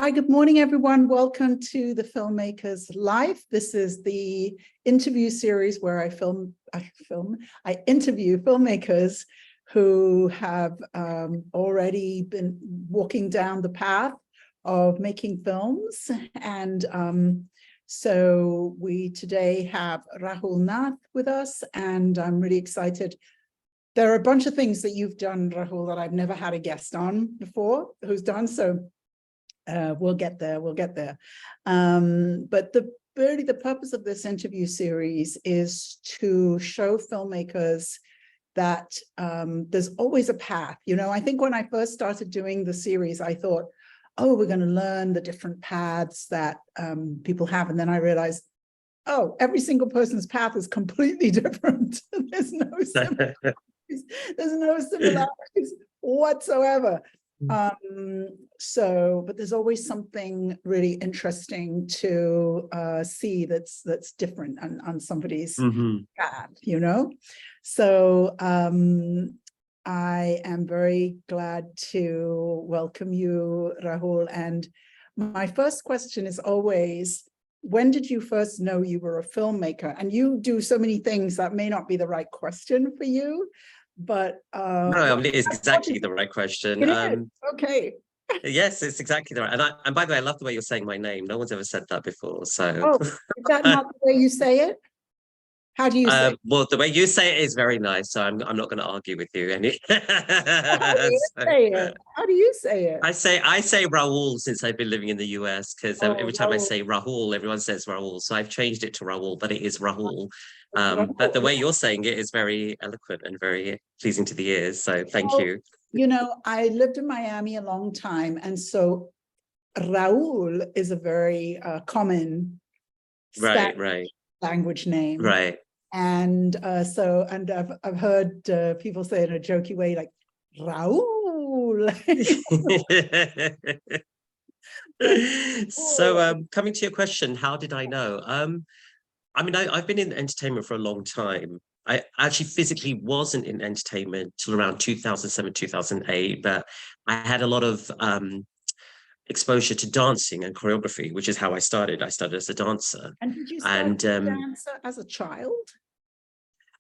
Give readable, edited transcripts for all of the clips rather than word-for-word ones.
Hi, good morning, everyone. Welcome to the Filmmakers Live. This is the interview series where I interview filmmakers who have already been walking down the path of making films. And so we today have Rahul Nath with us, and I'm really excited. There are a bunch of things that you've done, Rahul, that I've never had a guest on before who's done. So we'll get there. But really the purpose of this interview series is to show filmmakers that there's always a path. You know, I think when I first started doing the series, I thought, oh, we're going to learn the different paths that people have. And then I realized, oh, every single person's path is completely different. There's no similarities whatsoever. But there's always something really interesting to see that's different on somebody's path, you know. So I am very glad to welcome you, Rahul. And my first question is always, when did you first know you were a filmmaker? And you do so many things that may not be the right question for you. But no, I mean, it's exactly the right question. Okay. Yes, it's exactly the right. And by the way, I love the way you're saying my name. No one's ever said that before. So, oh, is that not the way you say it? How do you say it? Well, the way you say it is very nice. So I'm not going to argue with you. How do you say it? How do you say it? I say Rahul since I've been living in the US, because every time I say Rahul, everyone says Rahul. So I've changed it to Rahul, but it is Rahul. But the way you're saying it is very eloquent and very pleasing to the ears. So thank you. You know, I lived in Miami a long time, and so Rahul is a very common language name. Right. And I've heard people say in a jokey way, like, Rahul. So coming to your question, how did I know? I mean, I've been in entertainment for a long time. I actually physically wasn't in entertainment till around 2007, 2008, but I had a lot of exposure to dancing and choreography, which is how I started. I started as a dancer. And did you start as a dancer as a child?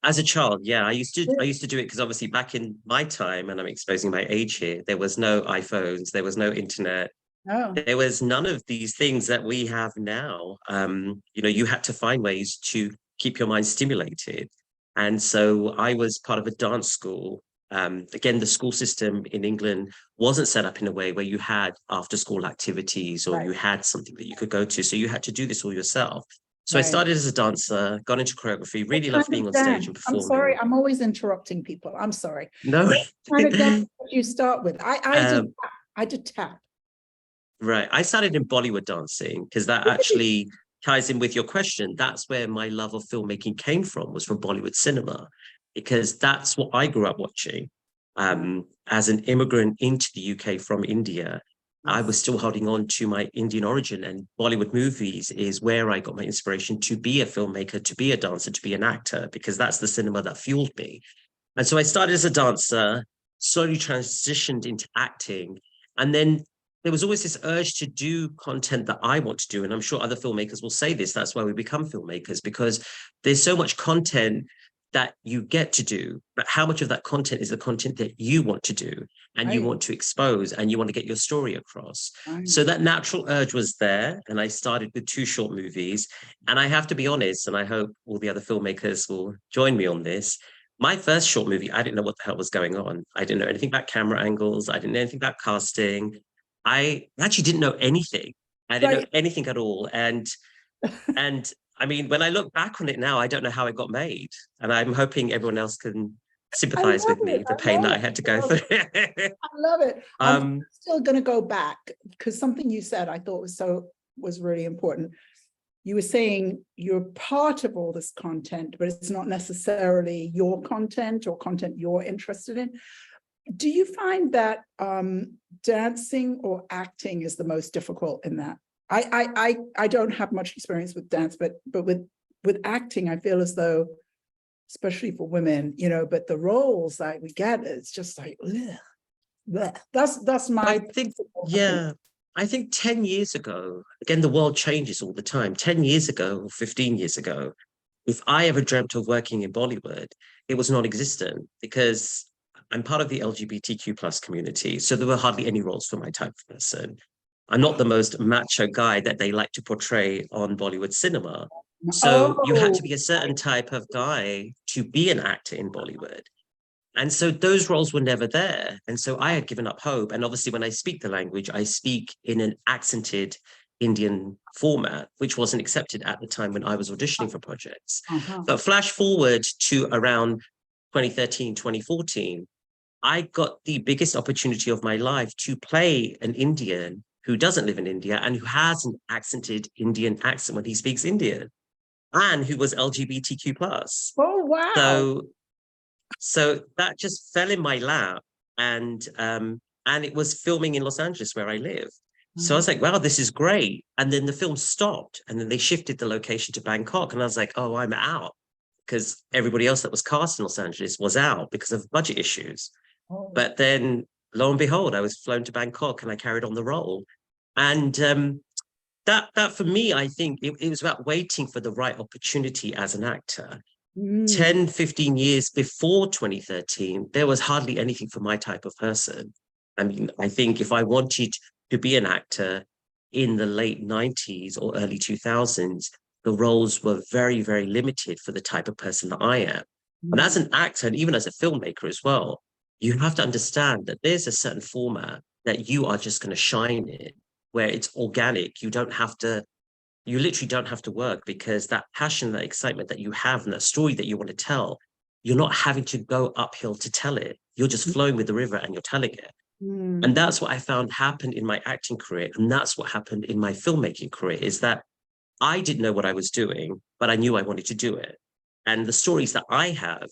As a child, yeah, I used to do it because obviously back in my time, and I'm exposing my age here, there was no iPhones, there was no internet. Oh. There was none of these things that we have now. You know, you had to find ways to keep your mind stimulated. And so I was part of a dance school. Again, the school system in England wasn't set up in a way where you had after school activities or you had something that you could go to. So you had to do this all yourself. So I started as a dancer, got into choreography, really loved being on stage and performing. I'm sorry, I'm always interrupting people. I'm sorry. No. What kind of dance did you start with? I did tap. Right. I started in Bollywood dancing because that actually ties in with your question. That's where my love of filmmaking came from, was from Bollywood cinema, because that's what I grew up watching. As an immigrant into the UK from India, I was still holding on to my Indian origin, and Bollywood movies is where I got my inspiration to be a filmmaker, to be a dancer, to be an actor, because that's the cinema that fueled me. And so I started as a dancer, slowly transitioned into acting, and then there was always this urge to do content that I want to do. And I'm sure other filmmakers will say this. That's why we become filmmakers, because there's so much content that you get to do, but how much of that content is the content that you want to do and you want to expose and you want to get your story across. So that natural urge was there. And I started with 2 short movies. And I have to be honest, and I hope all the other filmmakers will join me on this. My first short movie, I didn't know what the hell was going on. I didn't know anything about camera angles. I didn't know anything about casting. I actually didn't know anything. I didn't know anything at all. And I mean, when I look back on it now, I don't know how it got made. And I'm hoping everyone else can sympathize with me, the pain that I had to go through. I love it. I'm still going to go back, because something you said I thought was really important. You were saying you're part of all this content, but it's not necessarily your content or content you're interested in. Do you find that dancing or acting is the most difficult in that? I don't have much experience with dance, but with acting, I feel as though, especially for women, you know, but the roles that we get, it's just like, ugh, ugh. That's my. I think, yeah. I think 10 years ago, again, the world changes all the time. 10 years ago, or 15 years ago, if I ever dreamt of working in Bollywood, it was non-existent because I'm part of the LGBTQ plus community. So there were hardly any roles for my type of person. I'm not the most macho guy that they like to portray on Bollywood cinema. So you had Oh, to be a certain type of guy to be an actor in Bollywood. And so those roles were never there. And so I had given up hope. And obviously, when I speak the language, I speak in an accented Indian format, which wasn't accepted at the time when I was auditioning for projects. uh-huh. But flash forward to around 2013, 2014, I got the biggest opportunity of my life to play an Indian who doesn't live in India and who has an accented Indian accent when he speaks Indian and who was LGBTQ plus. Oh, wow. So so that just fell in my lap, and it was filming in Los Angeles where I live. So I was like, wow, this is great. And then the film stopped, and then they shifted the location to Bangkok, and I was like, oh, I'm out because everybody else that was cast in Los Angeles was out because of budget issues. Oh, But then, lo and behold, I was flown to Bangkok, and I carried on the role. And that for me, I think it was about waiting for the right opportunity as an actor. mm, 10, 15 years before 2013, there was hardly anything for my type of person. I mean, I think if I wanted to be an actor in the late 90s or early 2000s, the roles were very, very limited for the type of person that I am. And as mm, an actor, and even as a filmmaker as well, you have to understand that there's a certain format that you are just going to shine in, where it's organic. You literally don't have to work because that passion, that excitement that you have and that story that you want to tell, you're not having to go uphill to tell it. You're just flowing with the river and you're telling it. And mm, that's what I found happened in my acting career. And that's what happened in my filmmaking career is that I didn't know what I was doing, but I knew I wanted to do it. And the stories that I have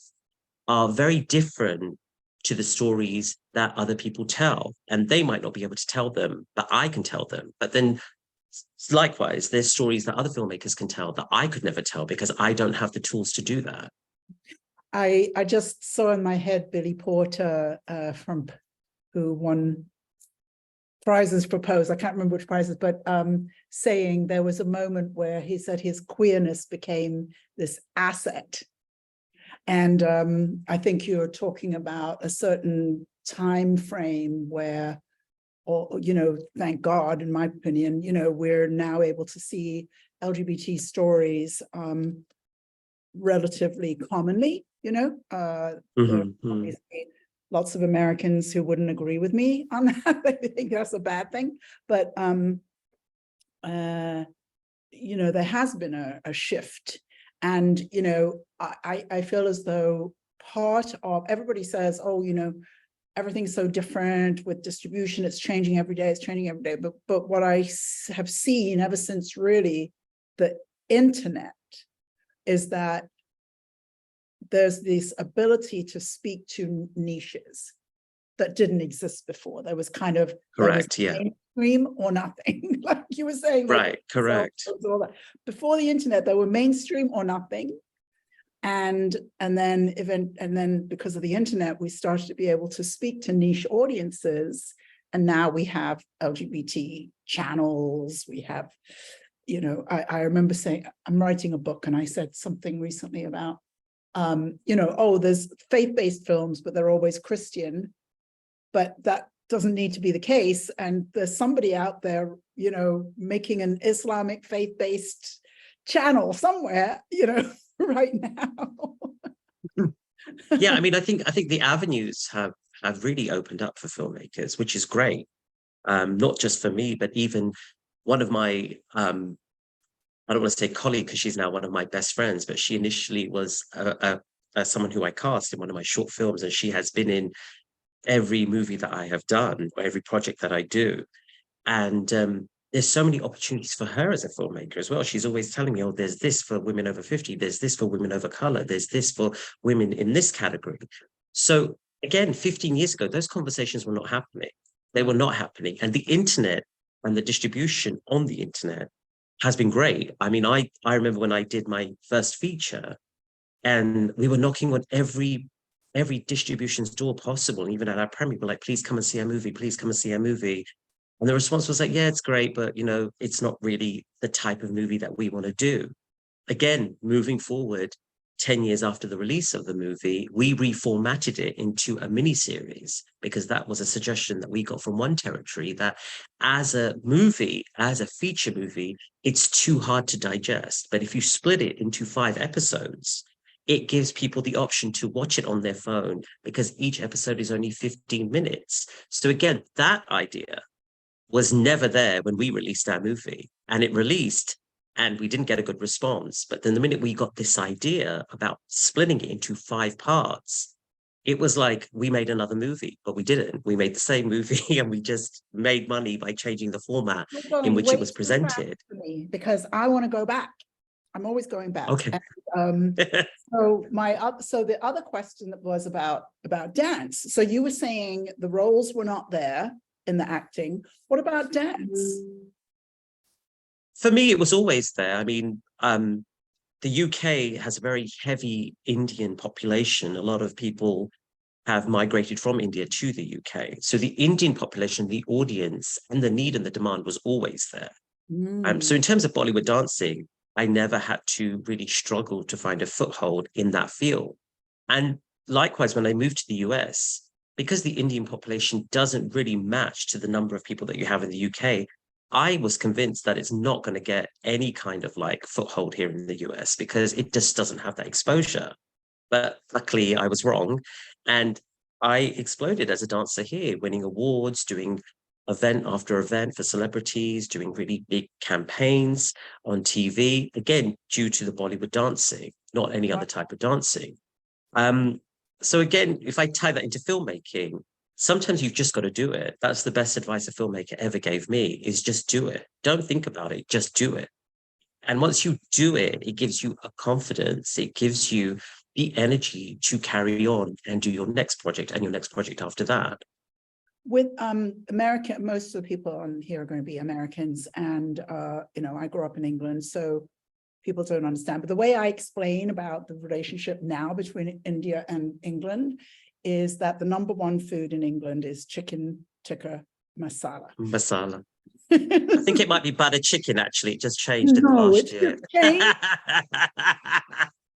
are very different to the stories that other people tell. And they might not be able to tell them, but I can tell them. But then likewise, there's stories that other filmmakers can tell that I could never tell because I don't have the tools to do that. I just saw in my head Billy Porter from who won prizes proposed. I can't remember which prizes, but saying there was a moment where he said his queerness became this asset. And I think you're talking about a certain time frame where, or thank God, in my opinion, we're now able to see LGBT stories relatively commonly. There are obviously lots of Americans who wouldn't agree with me on that. I think that's a bad thing, but there has been a shift, and I feel as though part of everybody says, oh, everything's so different with distribution, it's changing every day, but what I have seen ever since really the internet is that there's this ability to speak to niches that didn't exist before. There was kind of Correct, yeah. Mainstream or nothing, like you were saying. Right, correct. All that. Before the internet, there were mainstream or nothing. And then because of the internet, we started to be able to speak to niche audiences. And now we have LGBT channels. We have, I remember saying, I'm writing a book, and I said something recently about, there's faith-based films, but they're always Christian. But that doesn't need to be the case. And there's somebody out there, making an Islamic faith-based channel somewhere, right now. Yeah, I mean, I think the avenues have really opened up for filmmakers, which is great. Not just for me, but even one of my I don't want to say colleague because she's now one of my best friends, but she initially was someone who I cast in one of my short films, and she has been in every movie that I have done or every project that I do. And there's so many opportunities for her as a filmmaker as well. She's always telling me, oh, there's this for women over 50, there's this for women over color, there's this for women in this category. So again, 15 years ago, those conversations were not happening. They were not happening. And the internet and the distribution on the internet has been great. I mean, I remember when I did my first feature, and we were knocking on every distribution's door possible. And even at our premiere, we're like, please come and see our movie, please come and see our movie. And the response was like, yeah, it's great, but it's not really the type of movie that we want to do. Again, moving forward, 10 years after the release of the movie, we reformatted it into a miniseries because that was a suggestion that we got from one territory, that as a movie, as a feature movie, it's too hard to digest. But if you split it into 5 episodes, it gives people the option to watch it on their phone because each episode is only 15 minutes. So again, that idea was never there when we released our movie, and it released and we didn't get a good response. But then the minute we got this idea about splitting it into 5 parts, it was like we made another movie, but we didn't. We made the same movie and we just made money by changing the format in which it was presented. For me, because I want to go back. I'm always going back. Okay. And, so the other question that was about dance. So you were saying the roles were not there in the acting. What about dance? For me, it was always there. I mean, the UK has a very heavy Indian population. A lot of people have migrated from India to the UK. So the Indian population, the audience, and the need and the demand was always there. So in terms of Bollywood dancing, I never had to really struggle to find a foothold in that field. And likewise, when I moved to the US, because the Indian population doesn't really match to the number of people that you have in the UK, I was convinced that it's not going to get any kind of like foothold here in the US because it just doesn't have that exposure. But luckily I was wrong. And I exploded as a dancer here, winning awards, doing event after event for celebrities, doing really big campaigns on TV, again, due to the Bollywood dancing, not any other type of dancing. So again, if I tie that into filmmaking, sometimes you've just got to do it. That's the best advice a filmmaker ever gave me, is just do it. Don't think about it, just do it. And once you do it, it gives you a confidence. It gives you the energy to carry on and do your next project and your next project after that. With America, most of the people on here are going to be Americans. And, I grew up in England, so people don't understand. But the way I explain about the relationship now between India and England is that the number 1 food in England is chicken tikka masala. Masala. I think it might be butter chicken, actually. It just changed in the last year.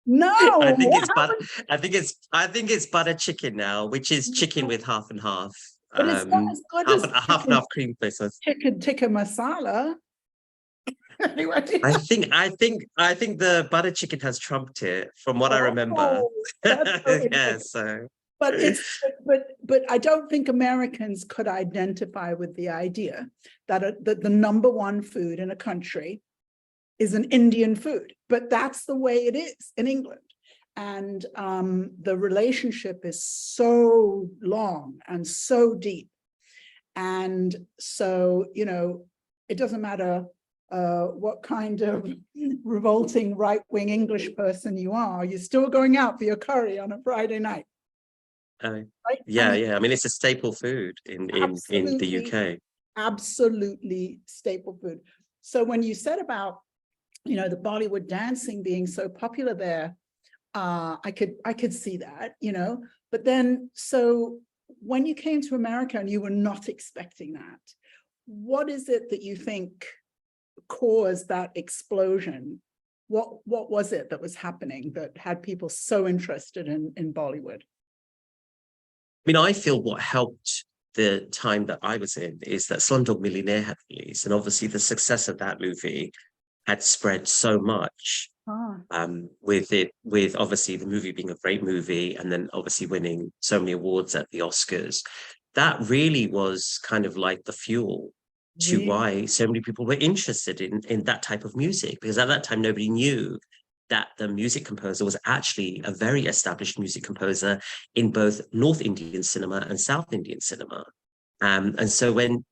No, I think it's butter chicken now, which is chicken with half and half. But it's not as good as half and half cream sauce. Chicken tikka masala. Anyway. I think the butter chicken has trumped it, from what I remember. Yeah, so. But I don't think Americans could identify with the idea that the number 1 food in a country is an Indian food, but that's the way it is in England. And the relationship is so long and so deep. And so, it doesn't matter what kind of revolting right-wing English person you are, you're still going out for your curry on a Friday night. Right? Yeah. I mean, it's a staple food in the UK. Absolutely staple food. So when you said about, the Bollywood dancing being so popular there, I could see that, But then, so when you came to America and you were not expecting that, what is it that you think caused that explosion? What was it that was happening that had people so interested in Bollywood? I mean, I feel what helped the time that I was in is that Slumdog Millionaire had released, and obviously the success of that movie had spread so much. With obviously the movie being a great movie, and then obviously winning so many awards at the Oscars. That really was kind of like the fuel to why so many people were interested in that type of music, because at that time nobody knew that the music composer was actually a very established music composer in both North Indian cinema and South Indian cinema. And so when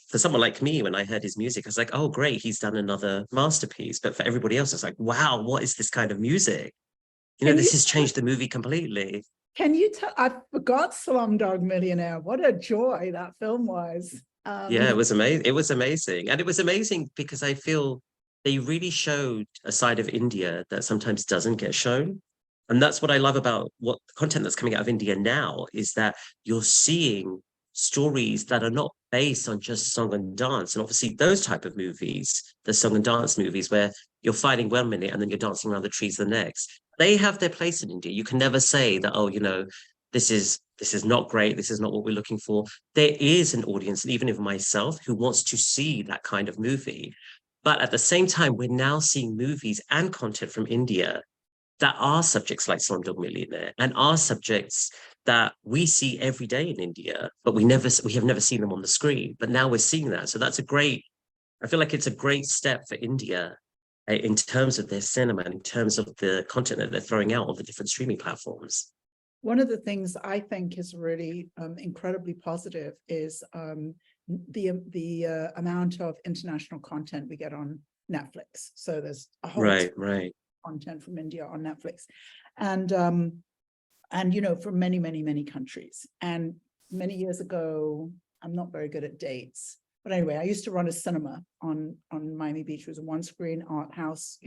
for someone like me, when I heard his music, I was like, oh, great, he's done another masterpiece. But for everybody else, it's like, wow, what is this kind of music? This has changed the movie completely. Can you tell? I forgot Slumdog Millionaire. What a joy that film was. Yeah, it was amazing. It was amazing. And it was amazing because I feel they really showed a side of India that sometimes doesn't get shown. And that's what I love about what content that's coming out of India now, is that you're seeing stories that are not based on just song and dance. And obviously those type of movies, the song and dance movies where you're fighting 1 minute and then you're dancing around the trees the next, they have their place in India. You can never say that, oh, this is not great, this is not what we're looking for. There is an audience, and even of myself, who wants to see that kind of movie. But at the same time, we're now seeing movies and content from India that are subjects like Slumdog Millionaire and are subjects that we see every day in India, but we have never seen them on the screen. But now we're seeing that. So I feel like it's a great step for India in terms of their cinema and in terms of the content that they're throwing out on the different streaming platforms. One of the things I think is really incredibly positive is the amount of international content we get on Netflix. So there's a whole right content from India on Netflix, and from many, many, many countries. And many years ago, I'm not very good at dates, but anyway, I used to run a cinema on Miami Beach. It was a one-screen art house.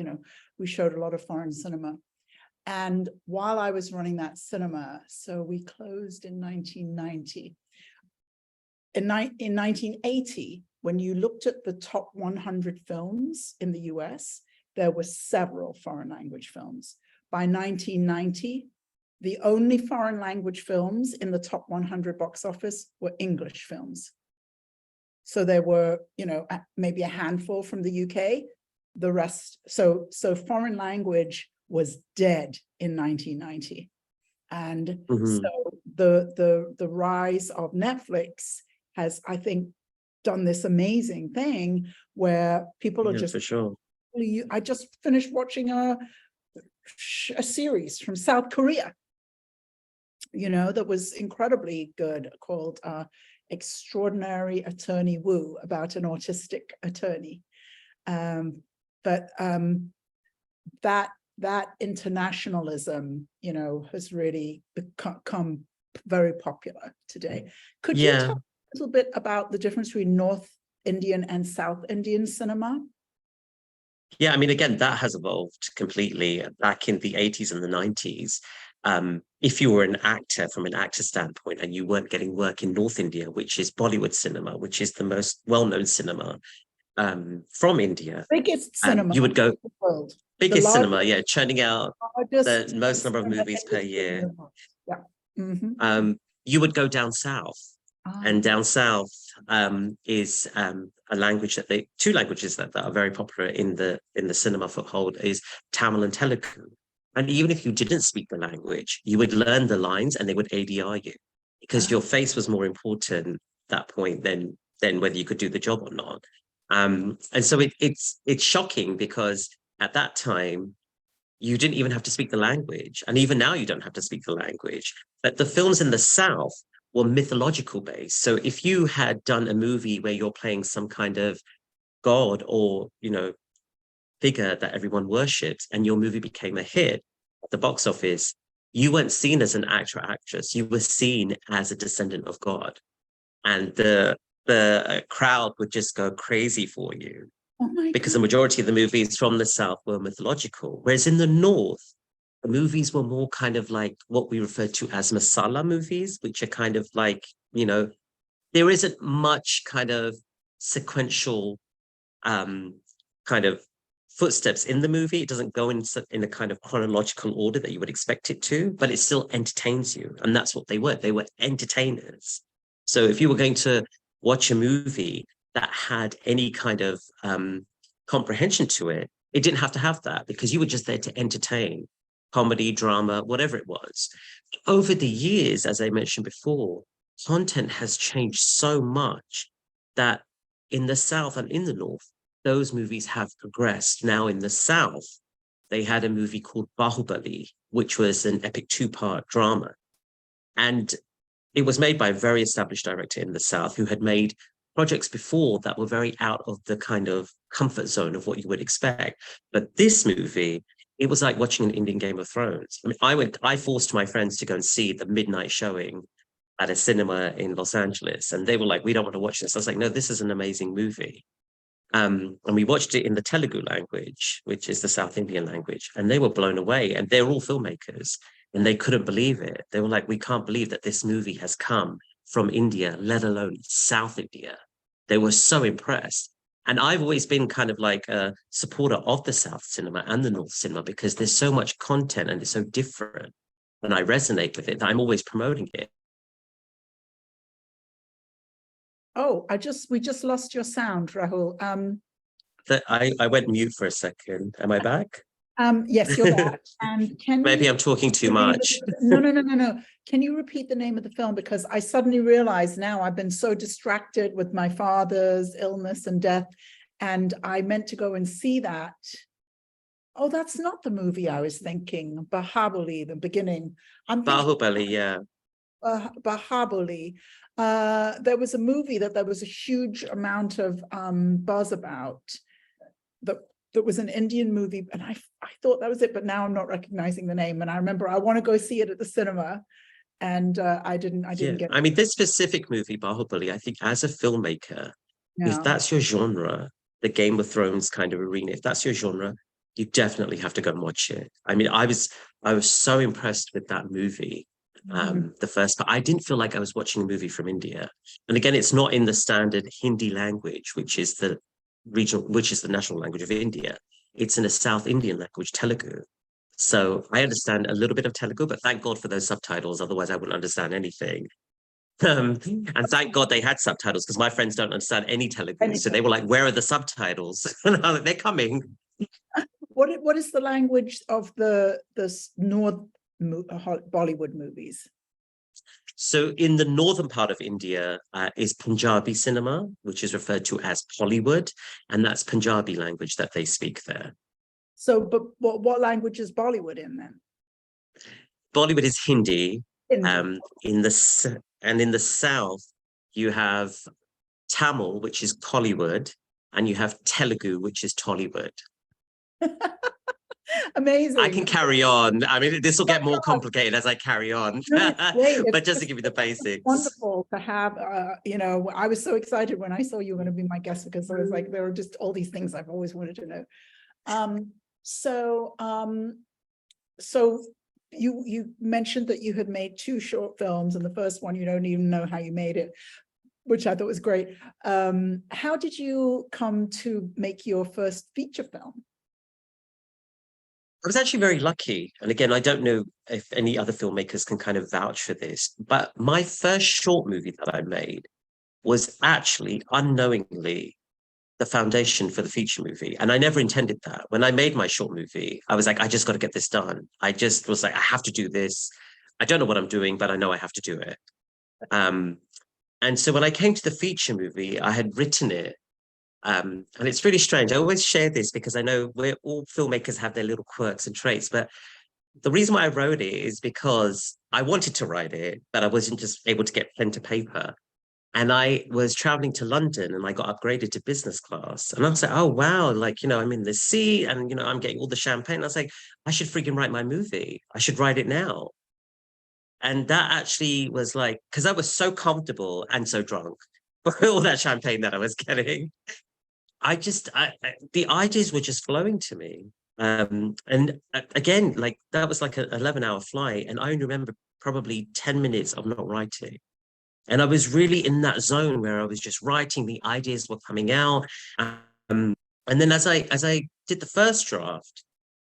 We showed a lot of foreign cinema. And while I was running that cinema, so we closed in 1990. In 1980, when you looked at the top 100 films in the US, there were several foreign language films. By 1990, the only foreign language films in the top 100 box office were English films. So there were, maybe a handful from the UK, the rest. So foreign language was dead in 1990. And so the rise of Netflix has, I think, done this amazing thing where people are just, for sure. I just finished watching a series from South Korea, that was incredibly good, called Extraordinary Attorney Woo, about an autistic attorney. But that internationalism, has really become very popular today. Could you talk a little bit about the difference between North Indian and South Indian cinema? Yeah, I mean, again, that has evolved completely back in the 80s and the 90s. If you were an actor from an actor standpoint and you weren't getting work in North India, which is Bollywood cinema, which is the most well-known cinema from India, Biggest cinema you would go, in the world. biggest cinema, churning out the most number of movies per year. Yeah. You would go down south. And down south is a language that two languages that are very popular in the cinema foothold is Tamil and Telugu. And even if you didn't speak the language, you would learn the lines and they would ADR you because your face was more important at that point than whether you could do the job or not. And so it's shocking because at that time, you didn't even have to speak the language. And even now you don't have to speak the language. But the films in the South were mythological based. So if you had done a movie where you're playing some kind of god or, figure that everyone worships and your movie became a hit at the box office, you weren't seen as an actor or actress. You were seen as a descendant of God. And the crowd would just go crazy for you because the majority of the movies from the South were mythological. Whereas in the North, the movies were more kind of like what we refer to as masala movies, which are kind of like, there isn't much kind of sequential kind of footsteps in the movie. It doesn't go in a kind of chronological order that you would expect it to, but it still entertains you. And that's what they were. They were entertainers. So if you were going to watch a movie that had any kind of comprehension to it, it didn't have to have that because you were just there to entertain. Comedy, drama, whatever it was. Over the years, as I mentioned before, content has changed so much that in the South and in the North, those movies have progressed. Now in the South, they had a movie called Bahubali, which was an epic 2-part drama. And it was made by a very established director in the South who had made projects before that were very out of the kind of comfort zone of what you would expect. But this movie, it was like watching an Indian Game of Thrones. I mean, I forced my friends to go and see the midnight showing at a cinema in Los Angeles. And they were like, we don't want to watch this. I was like, no, this is an amazing movie. And we watched it in the Telugu language, which is the South Indian language. And they were blown away. And they're all filmmakers. And they couldn't believe it. They were like, we can't believe that this movie has come from India, let alone South India. They were so impressed. And I've always been kind of like a supporter of the South cinema and the North cinema because there's so much content and it's so different. And I resonate with it that I'm always promoting it. Oh, we just lost your sound, Rahul. I went mute for a second. Am I back? Yes, you're back. And Maybe I'm talking too much. No. Can you repeat the name of the film? Because I suddenly realized now I've been so distracted with my father's illness and death, and I meant to go and see that. Oh, that's not the movie I was thinking. Bahubali, the beginning. Bahubali, yeah. Bahubali. There was a movie that there was a huge amount of buzz about that was an Indian movie, and I thought that was it, but now I'm not recognizing the name. And I remember I want to go see it at the cinema, and I didn't get it. I mean, this specific movie, Bahubali, I think as a filmmaker, if that's your genre, the Game of Thrones kind of arena, if that's your genre, you definitely have to go and watch it. I mean, I was so impressed with that movie. The first part, I didn't feel like I was watching a movie from India. And again, it's not in the standard Hindi language, which is the national language of India. It's in a South Indian language, Telugu. So I understand a little bit of Telugu, but thank God for those subtitles. Otherwise, I wouldn't understand anything. And thank God they had subtitles because my friends don't understand any Telugu. So they were like, "Where are the subtitles?" And I was like, "They're coming." What is the language of the North Bollywood movies? So in the northern part of India is Punjabi cinema, which is referred to as Hollywood, and that's Punjabi language that they speak there. So, but what language is Bollywood in then? Bollywood is Hindi. Hindi. In the south, you have Tamil, which is Kollywood, and you have Telugu, which is Tollywood. Amazing. I can carry on. I mean, this will get more complicated as I carry on. No, but just to give you the basics. Wonderful to have, I was so excited when I saw you were going to be my guest because I was like, there are just all these things I've always wanted to know. So you mentioned that you had made 2 short films, and the first one, you don't even know how you made it, which I thought was great. How did you come to make your first feature film? I was actually very lucky. And again, I don't know if any other filmmakers can kind of vouch for this, but my first short movie that I made was actually unknowingly the foundation for the feature movie. And I never intended that. When I made my short movie, I was like, I just got to get this done. I just was like, I have to do this. I don't know what I'm doing, but I know I have to do it. And so when I came to the feature movie, I had written it. And it's really strange. I always share this because I know we're all filmmakers have their little quirks and traits, but the reason why I wrote it is because I wanted to write it, but I wasn't just able to get pen to paper. And I was traveling to London and I got upgraded to business class. And I was like, oh, wow, like, I'm in the sea and, I'm getting all the champagne. And I was like, I should freaking write my movie. I should write it now. And that actually was like, because I was so comfortable and so drunk for all that champagne that I was getting. The ideas were just flowing to me. And again, like that was like an 11-hour flight. And I only remember probably 10 minutes of not writing. And I was really in that zone where I was just writing, the ideas were coming out. And then as I did the first draft,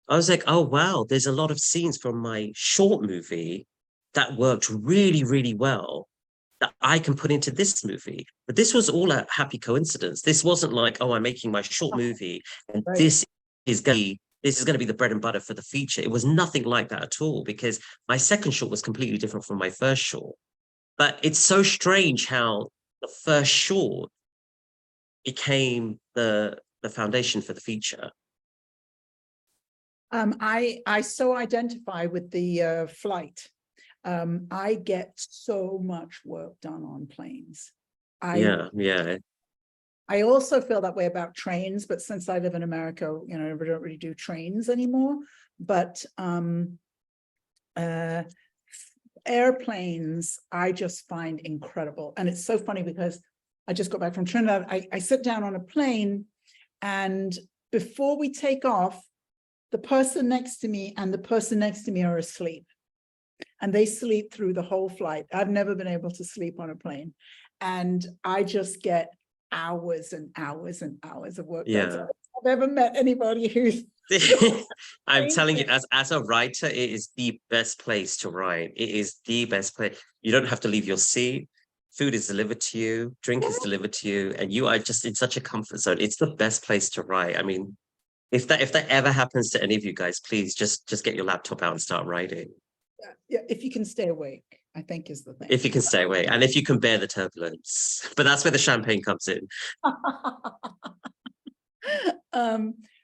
I was like, oh, wow, there's a lot of scenes from my short movie that worked really, really well that I can put into this movie. But this was all a happy coincidence. This wasn't like, oh, I'm making my short movie and this is going to be the bread and butter for the feature. It was nothing like that at all because my second short was completely different from my first short. But it's so strange how the first short became the foundation for the feature. I so identify with the flight. I get so much work done on planes. I also feel that way about trains, but since I live in America, we don't really do trains anymore. But airplanes, I just find incredible. And it's so funny because I just got back from Trinidad. I sit down on a plane, and before we take off, the person next to me and the person next to me are asleep. and they sleep through the whole flight. I've never been able to sleep on a plane. And I just get hours and hours and hours of work. Yeah. That's all I've ever met anybody who's I'm telling you, as a writer, it is the best place to write. It is the best place. You don't have to leave your seat. Food is delivered to you, drink is delivered to you, and you are just in such a comfort zone. It's the best place to write. I mean, if that ever happens to any of you guys, please just get your laptop out and start writing. Yeah, if you can stay awake, I think is the thing. If you can stay awake, and if you can bear the turbulence. But that's where the champagne comes in.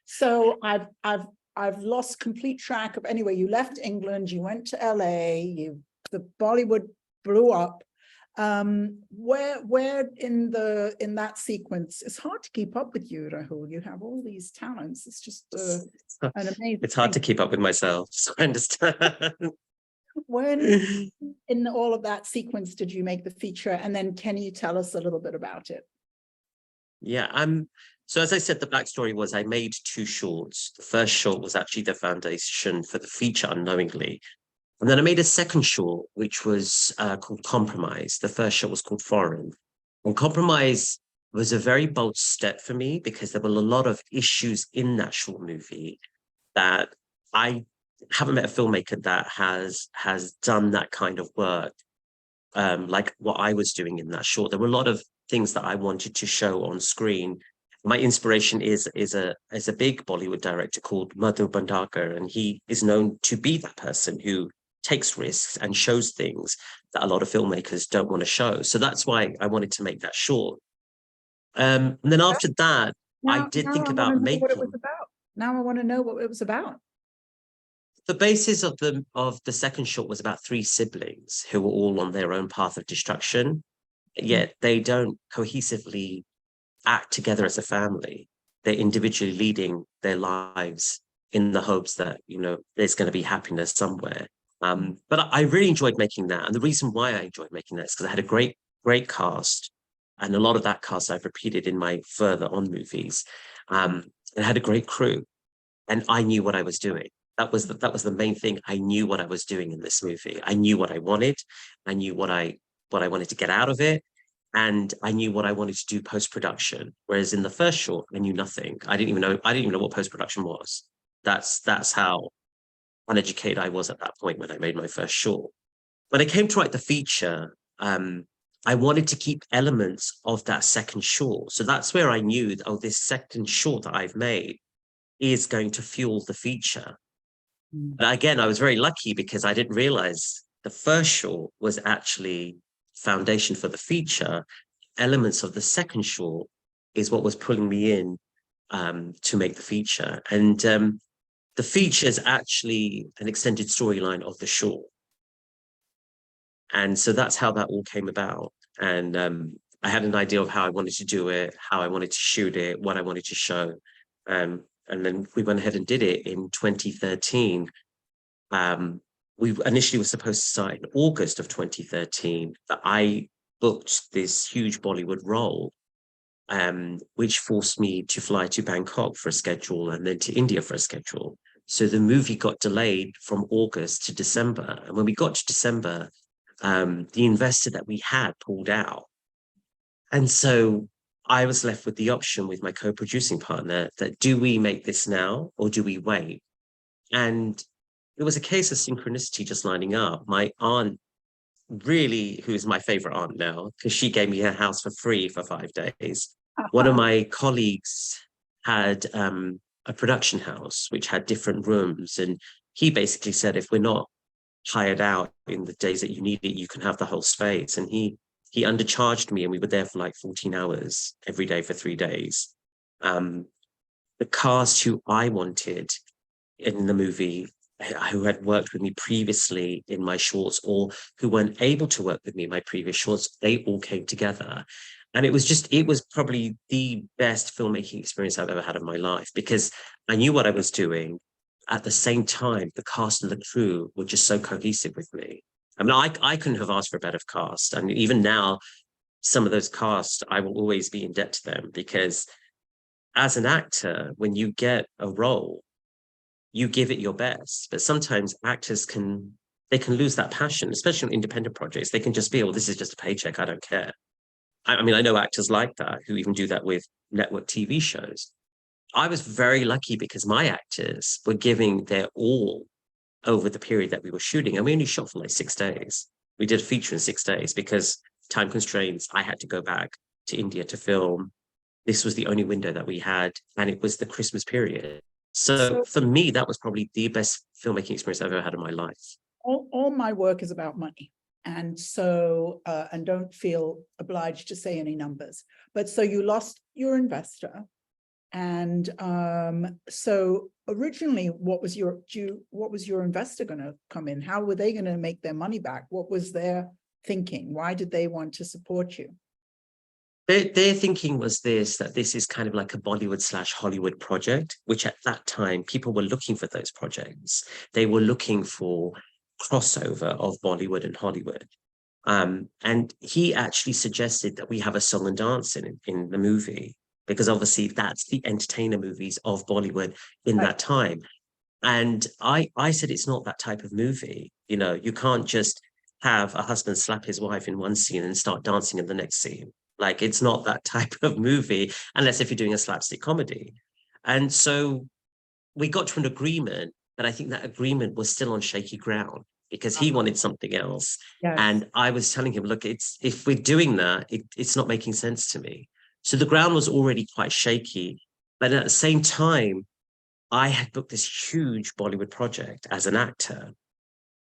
So I've lost complete track of, anyway, you left England, you went to LA, the Bollywood blew up. Where in that sequence, it's hard to keep up with you, Rahul. You have all these talents. It's just an amazing It's hard to thing. keep up with myself, so I understand. When in all of that sequence did you make the feature? And then can you tell us a little bit about it? Yeah, so as I said, the backstory was I made 2 shorts. The first short was actually the foundation for the feature unknowingly. And then I made a second short, which was called Compromise. The first short was called Foreign. And Compromise was a very bold step for me because there were a lot of issues in that short movie that I haven't met a filmmaker that has done that kind of work, like what I was doing in that short. There were a lot of things that I wanted to show on screen. My inspiration is a big Bollywood director called Madhu Bhandarkar, and he is known to be that person who takes risks and shows things that a lot of filmmakers don't want to show. So that's why I wanted to make that short. And then after that, I did think about making. What it was about. Now I want to know what it was about. The basis of the second short was about 3 siblings who were all on their own path of destruction, yet they don't cohesively act together as a family. They're individually leading their lives in the hopes that, there's going to be happiness somewhere. But I really enjoyed making that. And the reason why I enjoyed making that is because I had a great cast. And a lot of that cast I've repeated in my further on movies. And had a great crew. And I knew what I was doing. That was the main thing. I knew what I was doing in this movie. I knew what I wanted. I knew what I wanted to get out of it. And I knew what I wanted to do post-production. Whereas in the first short, I knew nothing. I didn't even know what post-production was. That's how uneducated I was at that point when I made my first short. When I came to write the feature, I wanted to keep elements of that second short. So that's where I knew, this second short that I've made is going to fuel the feature. But again, I was very lucky because I didn't realize the first short was actually foundation for the feature. Elements of the second short is what was pulling me in to make the feature. And the feature is actually an extended storyline of the short. And so that's how that all came about. And I had an idea of how I wanted to do it, how I wanted to shoot it, what I wanted to show. And then we went ahead and did it in 2013. We initially were supposed to start in August of 2013, but I booked this huge Bollywood role, which forced me to fly to Bangkok for a schedule and then to India for a schedule. So the movie got delayed from August to December. And when we got to December, the investor that we had pulled out. And so I was left with the option with my co-producing partner that do we make this now or do we wait? And it was a case of synchronicity just lining up. My aunt, really, who is my favorite aunt now, because she gave me her house for free for 5 days. One of my colleagues had a production house, which had different rooms. And he basically said, if we're not hired out in the days that you need it, you can have the whole space. And he undercharged me and we were there for like 14 hours every day for 3 days. The cast who I wanted in the movie, who had worked with me previously in my shorts or who weren't able to work with me in my previous shorts, they all came together. And it was probably the best filmmaking experience I've ever had in my life because I knew what I was doing. At the same time, the cast and the crew were just so cohesive with me. I mean, I couldn't have asked for a better cast. I mean, even now, some of those casts, I will always be in debt to them because as an actor, when you get a role, you give it your best. But sometimes actors can they can lose that passion, especially on independent projects. They can just be, well, this is just a paycheck. I don't care. I mean, I know actors like that who even do that with network TV shows. I was very lucky because my actors were giving their all over the period that we were shooting. And we only shot for like 6 days. We did a feature in 6 days because time constraints. I had to go back to India to film. This was the only window that we had, and it was the Christmas period. So for me, that was probably the best filmmaking experience I've ever had in my life. All my work is about money. And so, and don't feel obliged to say any numbers. But so you lost your investor. And so originally, what was your investor going to come in? How were they going to make their money back? What was their thinking? Why did they want to support you? Their thinking was that this is kind of like a Bollywood/Hollywood project, which at that time, people were looking for those projects. They were looking for crossover of Bollywood and Hollywood. And he actually suggested that we have a song and dance in the movie, because obviously that's the entertainer movies of Bollywood in that time. And I said, it's not that type of movie. You know, you can't just have a husband slap his wife in one scene and start dancing in the next scene. Like, it's not that type of movie, unless if you're doing a slapstick comedy. And so we got to an agreement, but I think that agreement was still on shaky ground because he wanted something else. Yes. And I was telling him, look, if we're doing that, it's not making sense to me. So the ground was already quite shaky. But at the same time, I had booked this huge Bollywood project as an actor.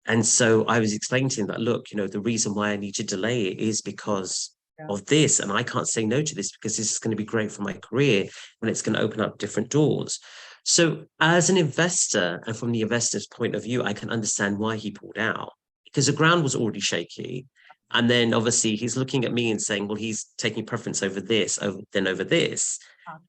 And so I was explaining to him that, look, you know, the reason why I need to delay it is because of this. And I can't say no to this because this is going to be great for my career and it's going to open up different doors. So as an investor, and from the investor's point of view, I can understand why he pulled out, because the ground was already shaky. And then obviously he's looking at me and saying, well, he's taking preference over this, over this.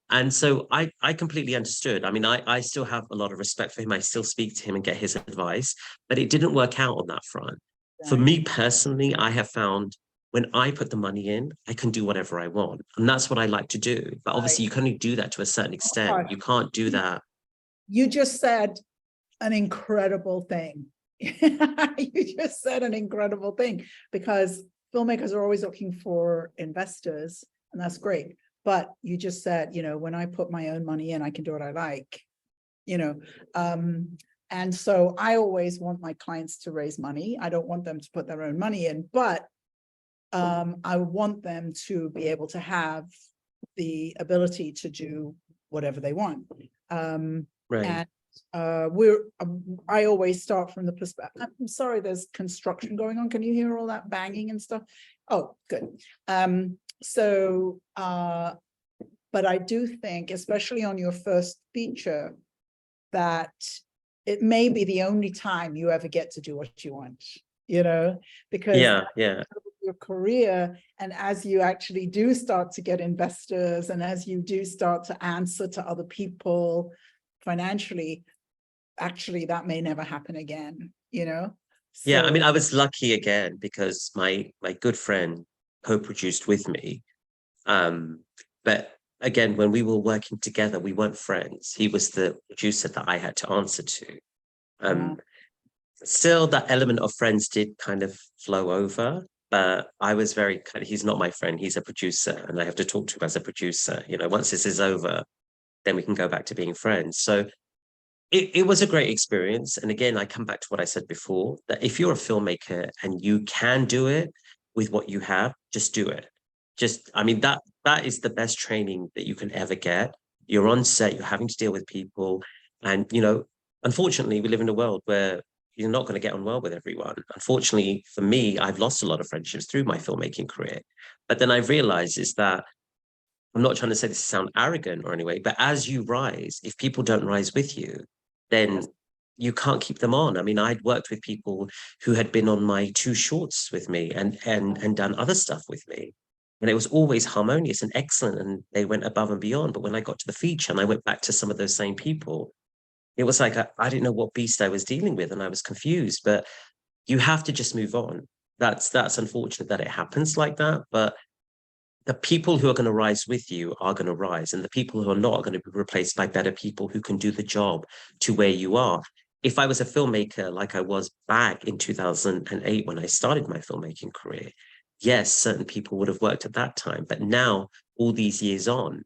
And so I completely understood. I mean, I still have a lot of respect for him. I still speak to him and get his advice, but it didn't work out on that front. Right. For me personally, I have found when I put the money in, I can do whatever I want. And that's what I like to do. But obviously you can only do that to a certain extent. You can't do that. You just said an incredible thing. You just said an incredible thing, because filmmakers are always looking for investors, and that's great. But you just said, you know, when I put my own money in, I can do what I like, you know. And so I always want my clients to raise money. I don't want them to put their own money in, but I want them to be able to have the ability to do whatever they want. Right. And I always start from the perspective. I'm sorry, there's construction going on. Can you hear all that banging and stuff? Oh, good. But I do think, especially on your first feature, that it may be the only time you ever get to do what you want, you know, because your career, and as you actually do start to get investors, and as you do start to answer to other people financially, actually that may never happen again, you know. So, yeah, I mean, I was lucky again because my good friend co-produced with me. But again, when we were working together, we weren't friends. He was the producer that I had to answer to. Still, that element of friends did kind of flow over, but I was very kind of, he's not my friend, he's a producer, and I have to talk to him as a producer. You know, once this is over, then we can go back to being friends. So it was a great experience. And again, I come back to what I said before, that if you're a filmmaker and you can do it with what you have, just do it. I mean, that is the best training that you can ever get. You're on set, you're having to deal with people. And, you know, unfortunately, we live in a world where you're not going to get on well with everyone. Unfortunately, for me, I've lost a lot of friendships through my filmmaking career. But then I've realized is that, I'm not trying to say this to sound arrogant or anyway, but as you rise, if people don't rise with you, then you can't keep them on. I mean, I'd worked with people who had been on my 2 shorts with me and done other stuff with me. And it was always harmonious and excellent, and they went above and beyond. But when I got to the feature and I went back to some of those same people, it was like I didn't know what beast I was dealing with, and I was confused. But you have to just move on. That's unfortunate that it happens like that. But the people who are going to rise with you are going to rise, and the people who are not are going to be replaced by better people who can do the job to where you are. if I was a filmmaker like I was back in 2008 when I started my filmmaking career, yes, certain people would have worked at that time. But now, all these years on,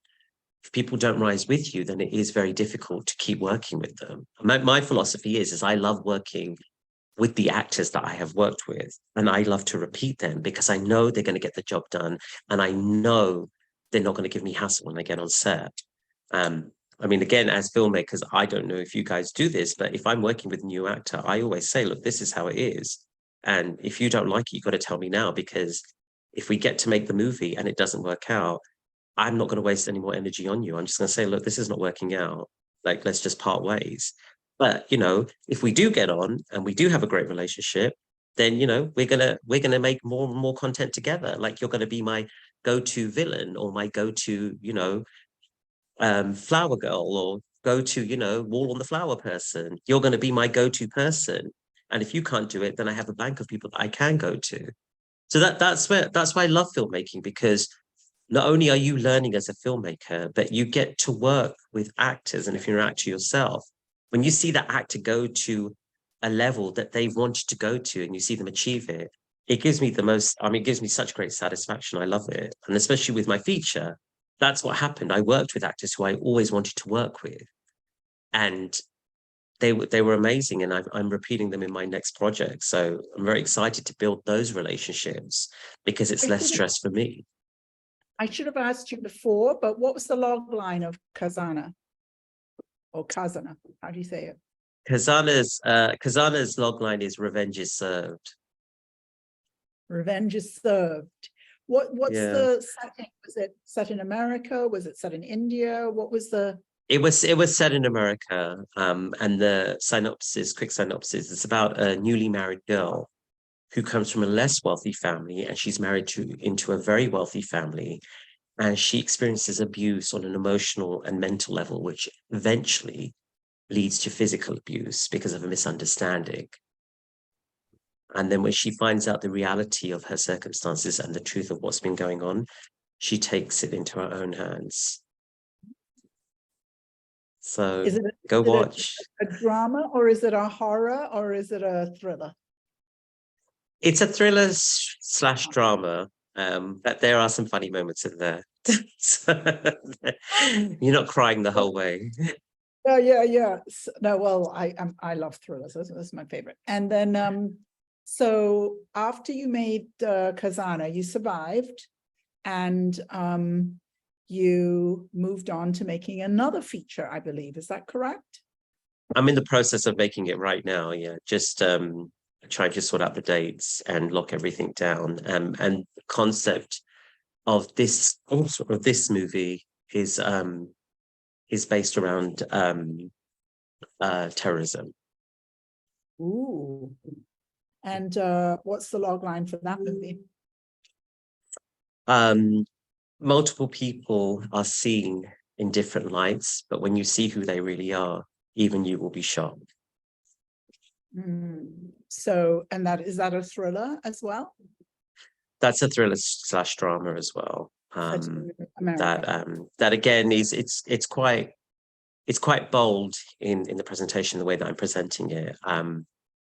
if people don't rise with you, then it is very difficult to keep working with them. My philosophy is I love working with the actors that I have worked with, and I love to repeat them because I know they're going to get the job done, and I know they're not going to give me hassle when I get on set. I mean, again, as filmmakers, I don't know if you guys do this, but if I'm working with a new actor, I always say, look, this is how it is. And if you don't like it, you've got to tell me now, because if we get to make the movie and it doesn't work out, I'm not going to waste any more energy on you. I'm just going to say, look, this is not working out. Like, let's just part ways. But, if we do get on and we do have a great relationship, then, we're gonna make more and more content together. Like, you're going to be my go-to villain, or my go-to, flower girl, or go-to, wall on the flower person. You're going to be my go-to person. And if you can't do it, then I have a bank of people that I can go to. So that's why I love filmmaking, because not only are you learning as a filmmaker, but you get to work with actors. And if you're an actor yourself, when you see that actor go to a level that they've wanted to go to and you see them achieve it, it gives me it gives me such great satisfaction. I love it. And especially with my feature, that's what happened. I worked with actors who I always wanted to work with. And they were amazing, and I'm repeating them in my next project. So I'm very excited to build those relationships because it's less stress for me. I should have asked you before, but what was the log line of Kazana? Or Kazana, how do you say it? Kazana's logline is "Revenge is served." Revenge is served. What's Yeah. the setting? Was it set in America? Was it set in India? What was the? It was set in America. And the quick synopsis, it's about a newly married girl who comes from a less wealthy family, and she's married into a very wealthy family. And she experiences abuse on an emotional and mental level, which eventually leads to physical abuse because of a misunderstanding. And then when she finds out the reality of her circumstances and the truth of what's been going on, she takes it into her own hands. So go watch. A drama, or is it a horror, or is it a thriller? It's a thriller / drama, but there are some funny moments in there. You're not crying the whole way. Yeah. No, well, I love thrillers. That's my favorite. And then, so after you made Kazana, you survived, and you moved on to making another feature, I believe. Is that correct? I'm in the process of making it right now. Yeah, just trying to sort out the dates and lock everything down. And the concept of this movie is based around terrorism. Ooh. And what's the log line for that movie? Multiple people are seen in different lights, but when you see who they really are, even you will be shocked. So, and is that a thriller as well? That's a thriller / drama as well. That again is it's quite bold in the presentation, the way that I'm presenting it.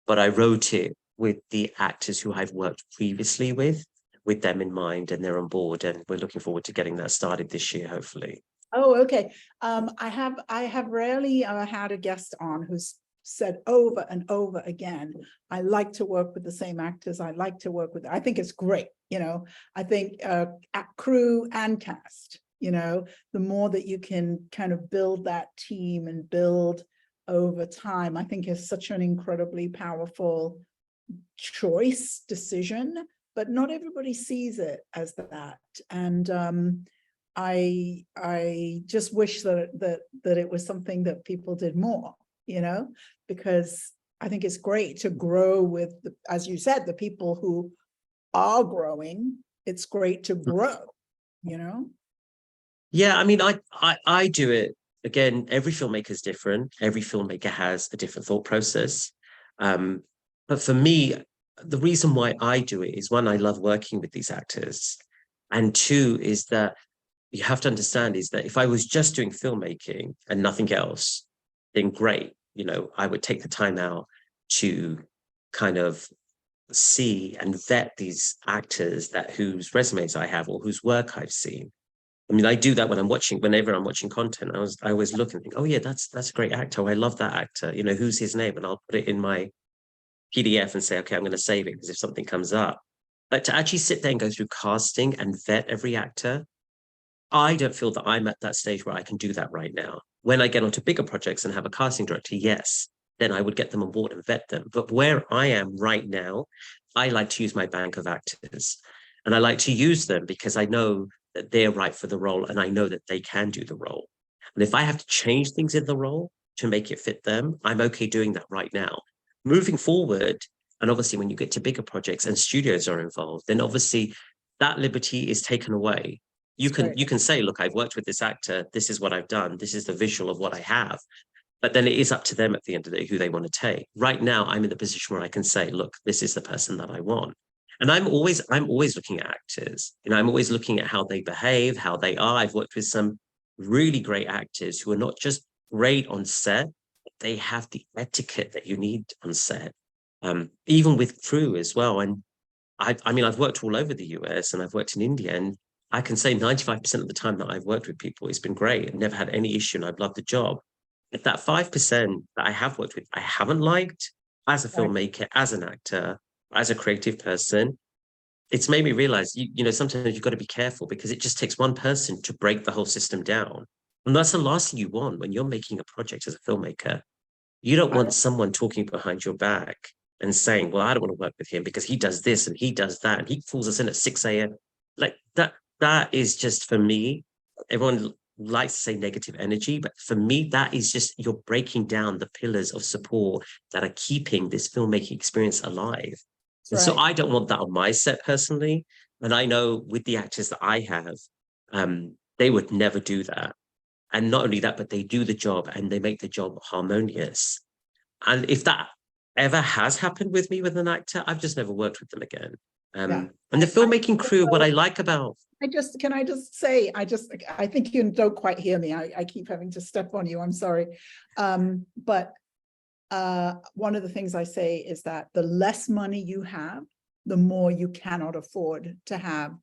But I wrote it with the actors who I've worked previously with them in mind, and they're on board, and we're looking forward to getting that started this year, hopefully. Oh, okay. I have rarely had a guest on who's said over and over again, I like to work with the same actors. I think it's great. I think crew and cast, the more that you can kind of build that team and build over time, I think is such an incredibly powerful decision, but not everybody sees it as that. And I just wish that it was something that people did more, because I think it's great to grow with, as you said, the people who are growing. It's great to grow, Yeah, I mean, I do it. Again, every filmmaker is different. Every filmmaker has a different thought process. But for me, the reason why I do it is, one, I love working with these actors. And two, is that you have to understand is that if I was just doing filmmaking and nothing else, then great. you know, I would take the time out to kind of see and vet these actors that whose resumes I have or whose work I've seen. I mean, I do that when I'm watching, whenever I'm watching content, I always look and think, oh yeah, that's a great actor. I love that actor. You know, who's his name? And I'll put it in my PDF and say, okay, I'm going to save it because if something comes up. But to actually sit there and go through casting and vet every actor, I don't feel that I'm at that stage where I can do that right now. When I get onto bigger projects and have a casting director, yes, then I would get them on board and vet them. But where I am right now, I like to use my bank of actors. And I like to use them because I know that they're right for the role and I know that they can do the role. And if I have to change things in the role to make it fit them, I'm okay doing that right now. Moving forward, and obviously when you get to bigger projects and studios are involved, then obviously that liberty is taken away. You can say, look, I've worked with this actor, this is what I've done, this is the visual of what I have. But then it is up to them at the end of the day who they want to take. Right now, I'm in the position where I can say, look, this is the person that I want. And I'm always looking at actors. You know, I'm always looking at how they behave, how they are. I've worked with some really great actors who are not just great on set, they have the etiquette that you need on set, even with crew as well. And I mean, I've worked all over the US and I've worked in India, and I can say 95% of the time that I've worked with people, it's been great. I've never had any issue and I've loved the job. If that 5% that I have worked with, I haven't liked as a filmmaker, as an actor, as a creative person, it's made me realize, you know, sometimes you've got to be careful because it just takes one person to break the whole system down. And that's the last thing you want when you're making a project as a filmmaker. You don't want someone talking behind your back and saying, well, I don't want to work with him because he does this and he does that and he calls us in at 6 a.m. Like that is just, for me, everyone likes to say negative energy, but for me, that is just, you're breaking down the pillars of support that are keeping this filmmaking experience alive. And so I don't want that on my set personally. And I know with the actors that I have, they would never do that. And not only that, but they do the job and they make the job harmonious. And if that ever has happened with me with an actor, I've just never worked with them again. And the filmmaking crew, what I like about... I think you don't quite hear me. I keep having to step on you. I'm sorry. But one of the things I say is that the less money you have, the more you cannot afford to have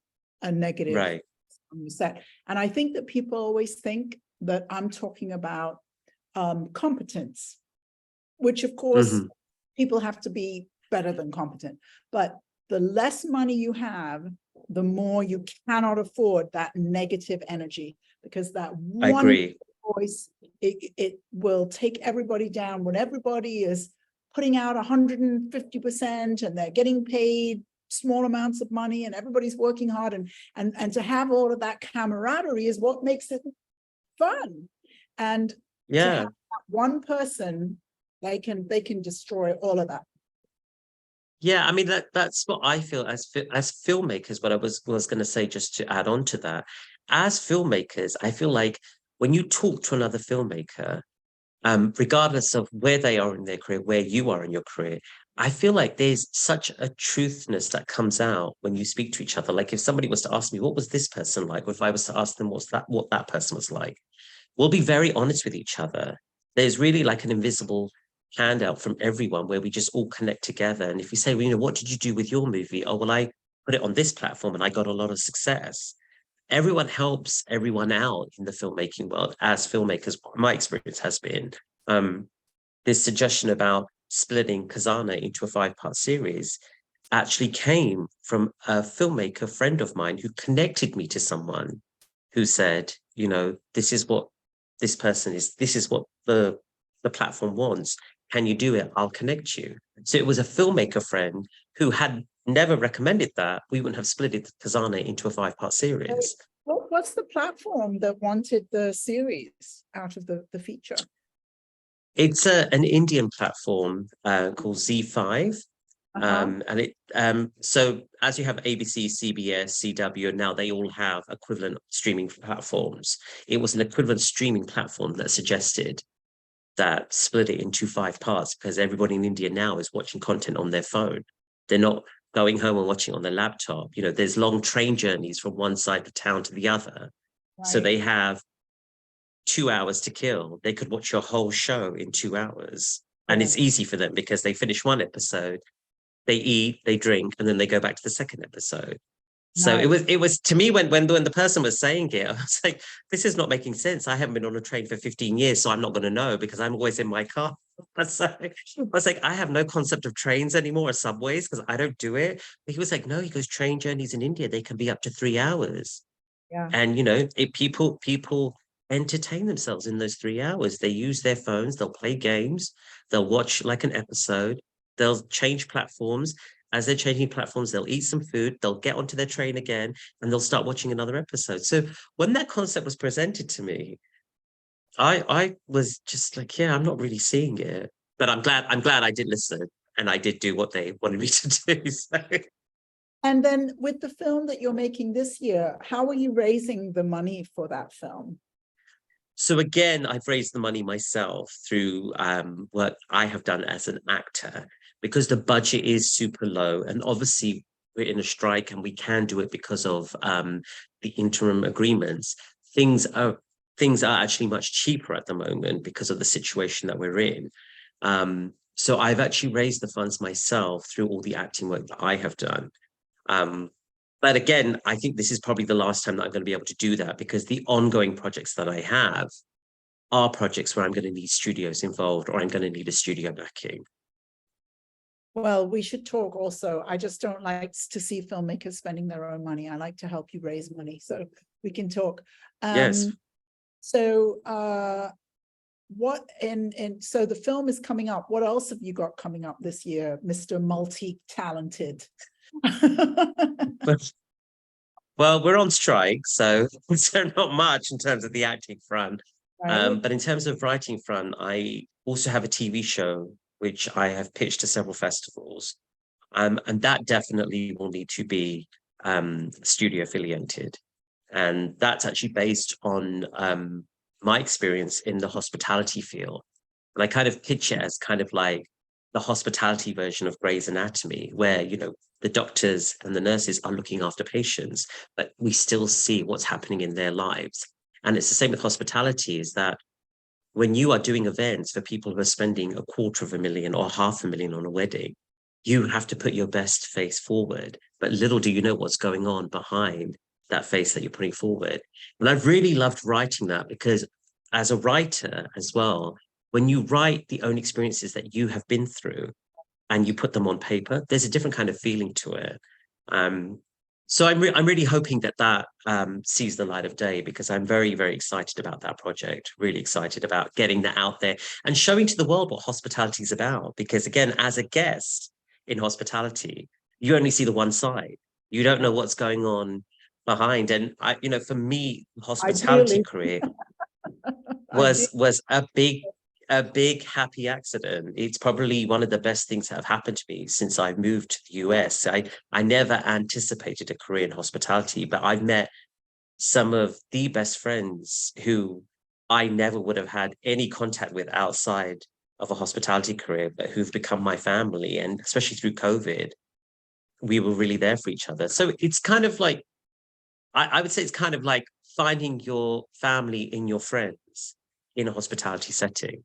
a negative on your set. And I think that people always think that I'm talking about competence, which of course people have to be better than competent. But the less money you have, the more you cannot afford that negative energy, because that one voice, it will take everybody down when everybody is putting out 150% and they're getting paid small amounts of money and everybody's working hard, and to have all of that camaraderie is what makes it fun. And to have that one person, they can destroy all of that. Yeah, I mean, that's what I feel as filmmakers. What I was going to say, just to add on to that, as filmmakers, I feel like when you talk to another filmmaker, regardless of where they are in their career, where you are in your career, I feel like there's such a truthness that comes out when you speak to each other. Like if somebody was to ask me, what was this person like? Or if I was to ask them, what that person was like, we'll be very honest with each other. There's really like an invisible handout from everyone where we just all connect together. And if we say, well, you know, what did you do with your movie? Oh, well, I put it on this platform and I got a lot of success. Everyone helps everyone out in the filmmaking world. As filmmakers, my experience has been this suggestion about splitting Khazana into a 5-part series actually came from a filmmaker friend of mine who connected me to someone who said, you know, this is what this person is, this is what the platform wants. Can you do it? I'll connect you. So it was a filmmaker friend who had never recommended that. We wouldn't have split Khazana into a 5-part series. What's the platform that wanted the series out of the feature? It's an Indian platform called Z5. And it so as you have ABC, CBS, CW, and now they all have equivalent streaming platforms. It was an equivalent streaming platform that suggested that split it into 5 parts because everybody in India now is watching content on their phone. They're not going home and watching on their laptop. You know, there's long train journeys from one side of town to the other. So they have 2 hours to kill, they could watch your whole show in 2 hours. And it's easy for them because they finish one episode, they eat, they drink, and then they go back to the second episode. So Nice. it was to me when the person was saying it, I was like, this is not making sense. I haven't been on a train for 15 years, so I'm not going to know because I'm always in my car. So I was like, I have no concept of trains anymore or subways because I don't do it. But he was like, no, he goes, train journeys in India, they can be up to 3 hours. Yeah. And you know, people entertain themselves in those 3 hours. They use their phones, they'll play games, they'll watch like an episode, they'll change platforms. As they're changing platforms, they'll eat some food, they'll get onto their train again, and they'll start watching another episode. So when that concept was presented to me, I was just like, yeah, I'm not really seeing it. But I'm glad I did listen and I did do what they wanted me to do. So. And then with the film that you're making this year, how are you raising the money for that film? So again, I've raised the money myself through what I have done as an actor, because the budget is super low. And obviously we're in a strike and we can do it because of the interim agreements. Things are actually much cheaper at the moment because of the situation that we're in. So I've actually raised the funds myself through all the acting work that I have done. But again, I think this is probably the last time that I'm going to be able to do that because the ongoing projects that I have are projects where I'm going to need studios involved or I'm going to need a studio backing. Well, we should talk also. I just don't like to see filmmakers spending their own money. I like to help you raise money, so we can talk. Yes. So so the film is coming up. What else have you got coming up this year, Mr. Multi-talented? Well, we're on strike, so not much in terms of the acting front. Right. But in terms of writing front, I also have a TV show which I have pitched to several festivals. And that definitely will need to be studio affiliated. And that's actually based on my experience in the hospitality field. And I kind of pitch it as kind of like the hospitality version of Grey's Anatomy, where, you know, the doctors and the nurses are looking after patients, but we still see what's happening in their lives. And it's the same with hospitality, is that when you are doing events for people who are spending $250,000 or $500,000 on a wedding, you have to put your best face forward. But little do you know what's going on behind that face that you're putting forward. And I've really loved writing that because as a writer as well, when you write the own experiences that you have been through and you put them on paper, there's a different kind of feeling to it. So I'm really hoping that sees the light of day because I'm very, very excited about that project, really excited about getting that out there and showing to the world what hospitality is about. Because again, as a guest in hospitality, you only see the one side. You don't know what's going on behind. And for me, hospitality career was a big happy accident. It's probably one of the best things that have happened to me since I moved to the US. I never anticipated a career in hospitality, but I've met some of the best friends who I never would have had any contact with outside of a hospitality career, but who've become my family. And especially through COVID, we were really there for each other. So it's kind of like, I would say it's kind of like finding your family in your friends in a hospitality setting.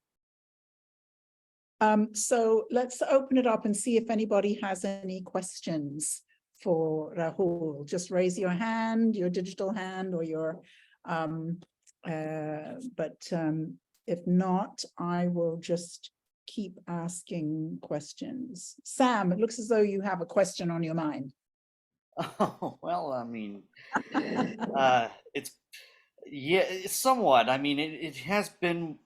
So let's open it up and see if anybody has any questions for Rahul. Just raise your hand, your digital hand, or your, if not, I will just keep asking questions. Sam, it looks as though you have a question on your mind. Oh, well, I mean, it's somewhat. I mean, it has been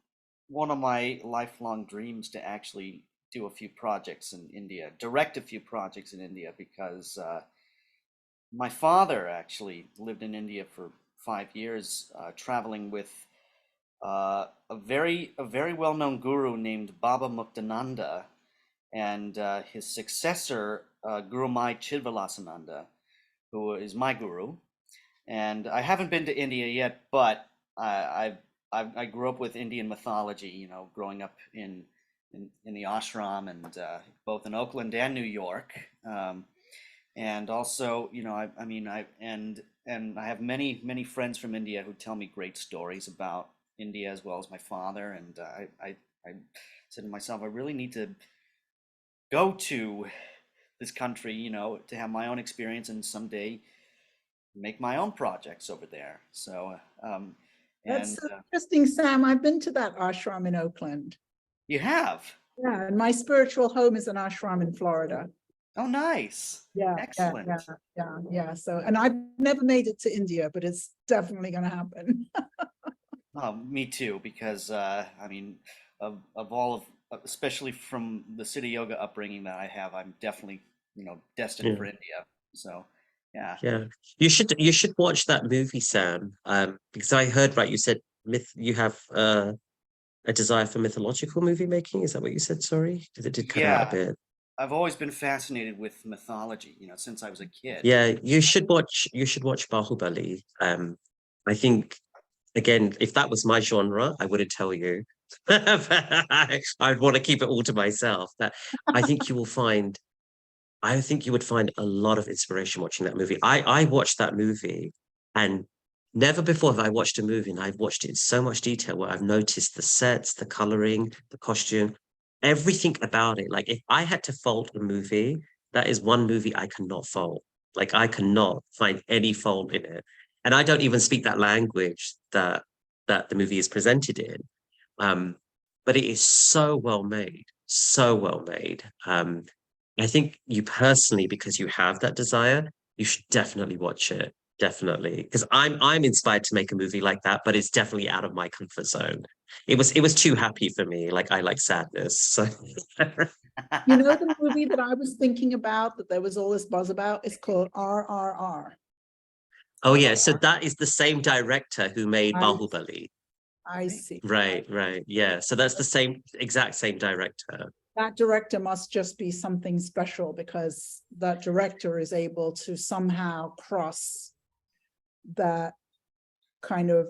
one of my lifelong dreams to actually do a few projects in India, direct a few projects in India, because my father actually lived in India for 5 years, traveling with a very well-known guru named Baba Muktananda, and his successor, Guru Mai Chidvilasananda, who is my guru. And I haven't been to India yet, but I grew up with Indian mythology, you know, growing up in the ashram, and both in Oakland and New York. And also, you know, I have many friends from India who tell me great stories about India as well as my father, and I said to myself, I really need to go to this country, you know, to have my own experience and someday make my own projects over there. So, That's and so interesting, Sam. I've been to that ashram in Oakland. you have. Yeah, and my spiritual home is an ashram in Florida. Oh, nice. Yeah, Excellent. yeah. So, and I've never made it to India, but it's definitely going to happen. Me too, because I mean, of all of, especially from the City Yoga upbringing that I have, I'm definitely, you know, destined for India. So, yeah. Yeah. You should watch that movie, Sam. Because I heard, right, you said you have a desire for mythological movie making. Is that what you said? Sorry, because it did cut out a Yeah, bit. I've always been fascinated with mythology, you know, since I was a kid. Yeah, you should watch Bahubali. I think again, if that was my genre, I wouldn't tell you. I'd want to keep it all to myself. But I think you will find I think you would find a lot of inspiration watching that movie. I watched that movie, and never before have I watched a movie and I've watched it in so much detail where I've noticed the sets, the coloring, the costume, everything about it. Like if I had to fault a movie, that is one movie I cannot fault. Like I cannot find any fault in it. And I don't even speak that language that the movie is presented in. Um, but it is so well made, so well made. I think you personally, because you have that desire, you should definitely watch it. Definitely. Because I'm inspired to make a movie like that, but it's definitely out of my comfort zone. It was too happy for me. Like I like sadness. So You know, the movie that I was thinking about that there was all this buzz about is called RRR. oh yeah, so that is the same director who made I, Bahubali. I see. Right, right. Yeah. So that's the same exact same director. That director must just be something special because that director is able to somehow cross that kind of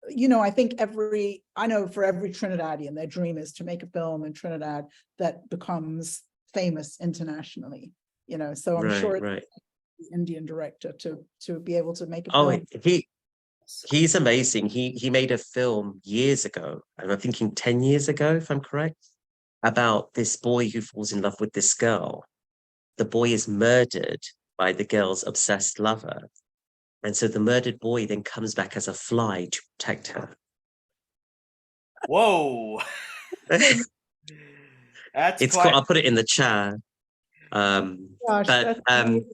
you know, I think I know for every Trinidadian, their dream is to make a film in Trinidad that becomes famous internationally, you know, so I'm sure Right. the Indian director to be able to make a Oh, film. he's amazing. He made a film years ago, and I'm thinking 10 years ago, if I'm correct, about this boy who falls in love with this girl. The boy is murdered by the girl's obsessed lover. And so the murdered boy then comes back as a fly to protect her. Whoa. That's It's cool. quite. I'll put it in the chat. Gosh, But that's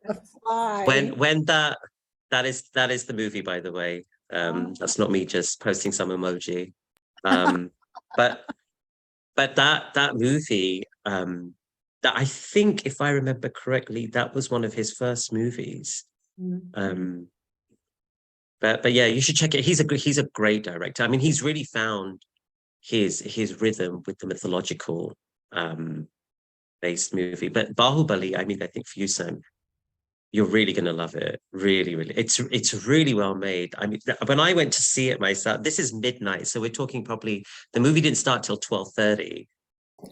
a fly. when that is the movie, by the way. That's not me just posting some emoji. But that movie, that I think, if I remember correctly, that was one of his first movies. But yeah, you should check it. He's a great director. I mean, he's really found his rhythm with the mythological based movie. But Bahubali, I mean, I think for you, Sam, you're really gonna love it. Really, really. It's really well made. I mean, when I went to see it myself, this is midnight, so we're talking probably the movie didn't start till 12:30.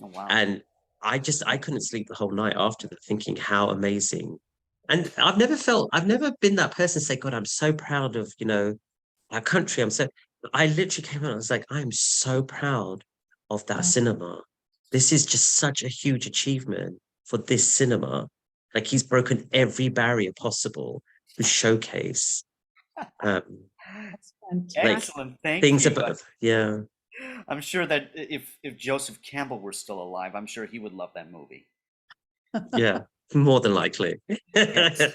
Oh, wow. And I couldn't sleep the whole night after that, thinking how amazing. And I've never been that person to say, God, I'm so proud of, you know, our country. I literally came out, I was like, I'm so proud of that cinema. This is just such a huge achievement for this cinema. Like he's broken every barrier possible to showcase That's fantastic. Excellent. Thank things you. about, yeah. I'm sure that if Joseph Campbell were still alive, I'm sure he would love that movie. Yeah, more than likely. Yes.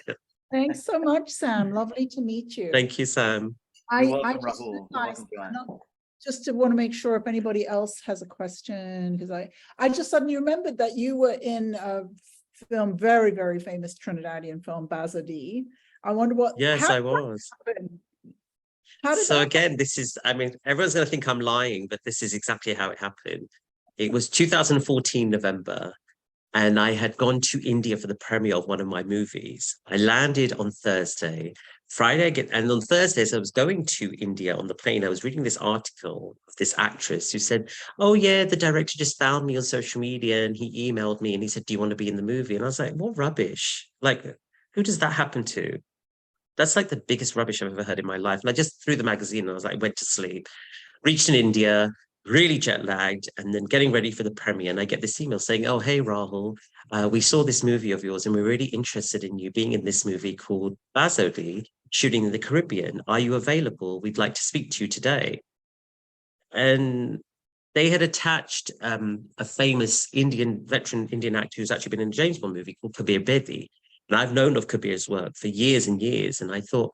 Thanks so much, Sam. Lovely to meet you. Thank you, Sam. You're welcome, just Rahul. You're realized, welcome, Joanne. just to want to make sure if anybody else has a question, because I just suddenly remembered that you were in a film, very, very famous Trinidadian film, Bazodee. I wonder what. Yes, I was. How did So that again, this is, I mean, everyone's going to think I'm lying, but this is exactly how it happened. It was 2014 November, and I had gone to India for the premiere of one of my movies. I landed on Thursday. And on Thursday, as I was going to India on the plane, I was reading this article of this actress who said, oh yeah, the director just found me on social media and he emailed me and he said, do you want to be in the movie? And I was like, what rubbish? Like, who does that happen to? that's like the biggest rubbish I've ever heard in my life. And I just threw the magazine and I was like, went to sleep, reached in India, really jet lagged, and then getting ready for the premiere. And I get this email saying, oh, hey, Rahul, we saw this movie of yours and we're really interested in you being in this movie called Bazodee, shooting in the Caribbean. Are you available? We'd like to speak to you today. And they had attached a famous veteran Indian actor who's actually been in a James Bond movie called Kabir Bedi. And I've known of Kabir's work for years and years. And I thought,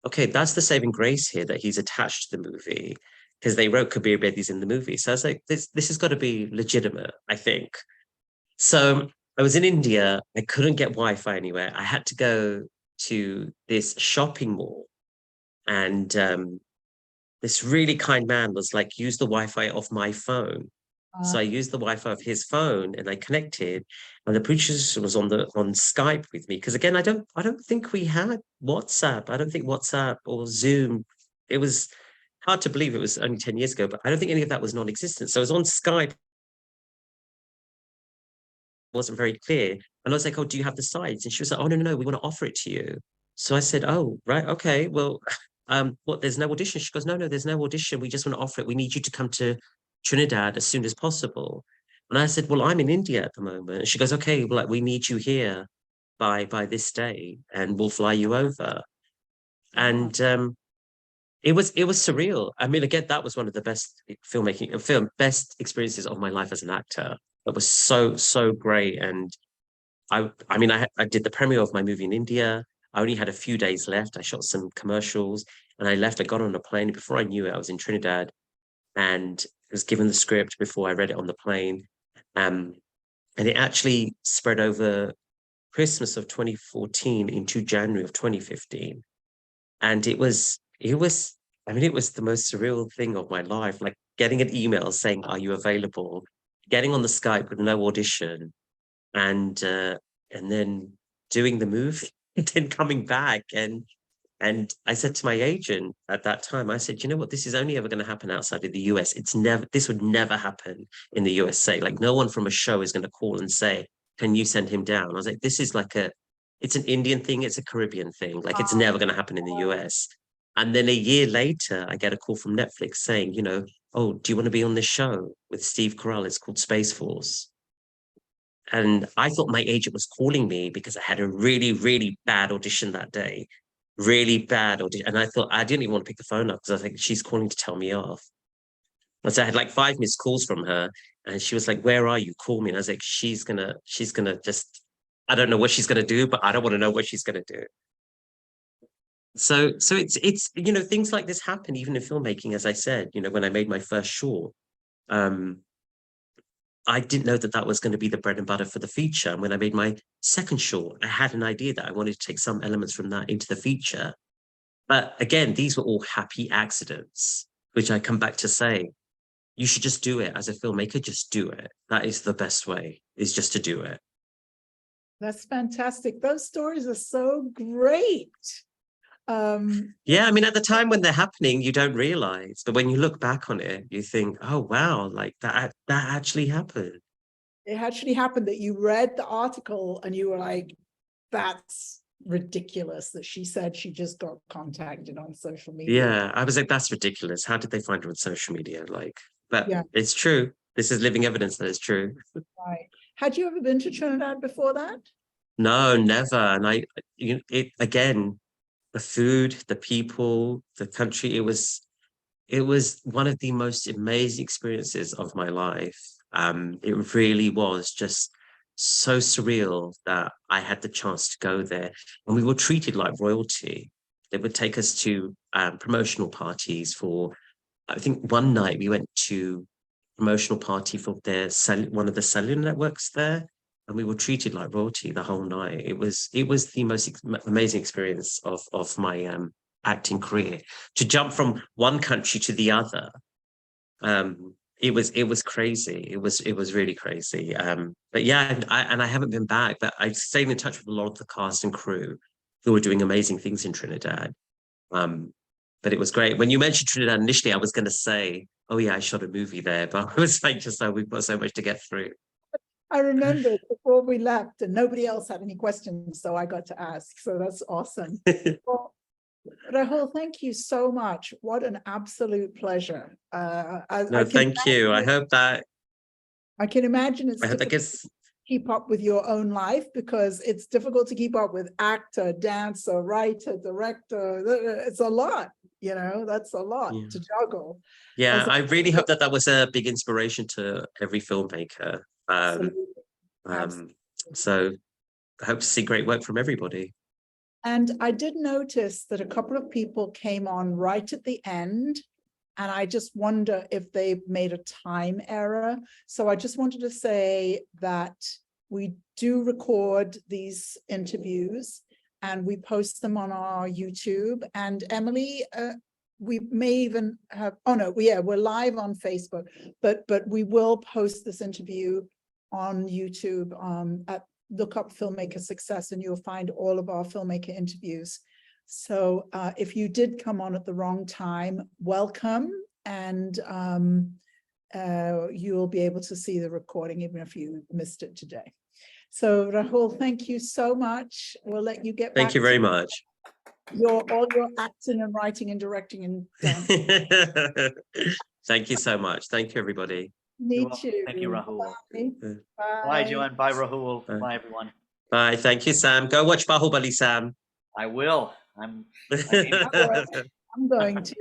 okay, that's the saving grace here, that he's attached to the movie, because they wrote Kabir Bedi's in the movie. So I was like, this has got to be legitimate, I think. So I was in India. I couldn't get Wi-Fi anywhere. I had to go to this shopping mall, and this really kind man was like, use the Wi-Fi off my phone. So I used the Wi-Fi of his phone and I connected, and the producer was on Skype with me. Because again, I don't think we had WhatsApp. I don't think WhatsApp or Zoom. It was hard to believe it was only 10 years ago, but I don't think any of that was non-existent. So I was on Skype, wasn't very clear. And I was like, oh, do you have the sides? And she was like, oh, no, we want to offer it to you. So I said, oh, right, okay, well, what, there's no audition? She goes, no, there's no audition. We just want to offer it. We need you to come to Trinidad as soon as possible. And I said, well, I'm in India at the moment. And she goes, okay, well, like, we need you here by this day and we'll fly you over. And it was surreal. I mean, again, that was one of the best best experiences of my life as an actor. It was so great. And I mean, I did the premiere of my movie in India. I only had a few days left. I shot some commercials and I left. I got on a plane. Before I knew it, I was in Trinidad and was given the script before I read it on the plane. And it actually spread over Christmas of 2014 into January of 2015. And it was, I mean, it was the most surreal thing of my life, like getting an email saying, are you available? Getting on the Skype with no audition, and then doing the movie, and then coming back. And I said to my agent at that time, I said, you know what, this is only ever going to happen outside of the US. This would never happen in the USA. Like, no one from a show is going to call and say, can you send him down? I was like, this is like it's an Indian thing. It's a Caribbean thing. Like, it's never going to happen in the US. And then a year later, I get a call from Netflix saying, you know, oh, do you want to be on this show with Steve Carell? It's called Spaceforce. And I thought my agent was calling me because I had a really, really bad audition that day. Really bad audition. And I thought, I didn't even want to pick the phone up because I think she's calling to tell me off. And so I had like 5 missed calls from her. And she was like, where are you? Call me. And I was like, she's gonna just, I don't know what she's gonna do, but I don't want to know what she's gonna do. So it's you know, things like this happen even in filmmaking. As I said, you know, when I made my first short, I didn't know that was going to be the bread and butter for the feature. And when I made my second short, I had an idea that I wanted to take some elements from that into the feature. But again, these were all happy accidents, which I come back to say, you should just do it as a filmmaker. Just do it. That is the best way, is just to do it. That's fantastic. Those stories are so great. Yeah, I mean, at the time when they're happening, you don't realize, but when you look back on it, you think, oh wow, like that actually happened. It actually happened that you read the article and you were like, that's ridiculous that she said she just got contacted on social media. Yeah, I was like, that's ridiculous. How did they find her on social media? Like, but yeah, it's true. This is living evidence that it's true. Right. Had you ever been to Trinidad before that? No, never. And again, the food, the people, the country, it was one of the most amazing experiences of my life. It really was just so surreal that I had the chance to go there, and we were treated like royalty. They would take us to promotional parties for, I think one night we went to promotional party for one of the cellular networks there, and we were treated like royalty the whole night. It was the most amazing experience of my acting career. To jump from one country to the other, it was crazy. It was really crazy. But yeah, I haven't been back, but I stayed in touch with a lot of the cast and crew who were doing amazing things in Trinidad. But it was great. When you mentioned Trinidad initially, I was going to say, oh yeah, I shot a movie there, but I was like, just we've got so much to get through. I remember before we left and nobody else had any questions, so I got to ask. So that's awesome. Well, Rahul, thank you so much. What an absolute pleasure. No, thank you. I hope that it's I hope that difficult gives. to keep up with your own life, because it's difficult to keep up with actor, dancer, writer, director. It's a lot, that's a lot Yeah. to juggle. Yeah, As a- I really hope that was a big inspiration to every filmmaker. Absolutely. So I hope to see great work from everybody. And I did notice that a couple of people came on right at the end, and I just wonder if they made a time error. So I just wanted to say that we do record these interviews and we post them on our YouTube. And Emily, we may even have, we're live on Facebook, but we will post this interview on YouTube look up Filmmaker Success and you'll find all of our filmmaker interviews. So if you did come on at the wrong time, welcome, and you'll be able to see the recording even if you missed it today. So Rahul, thank you so much. We'll let you get back. Thank you very much. All your acting and writing and directing and Thank you so much. Thank you, everybody. Me too. Thank you, Rahul. Bye. Bye, Joanne. Bye, Rahul. Bye. Bye, everyone. Bye. Thank you, Sam. Go watch Bahubali, Sam. I will. I'm I'm going to.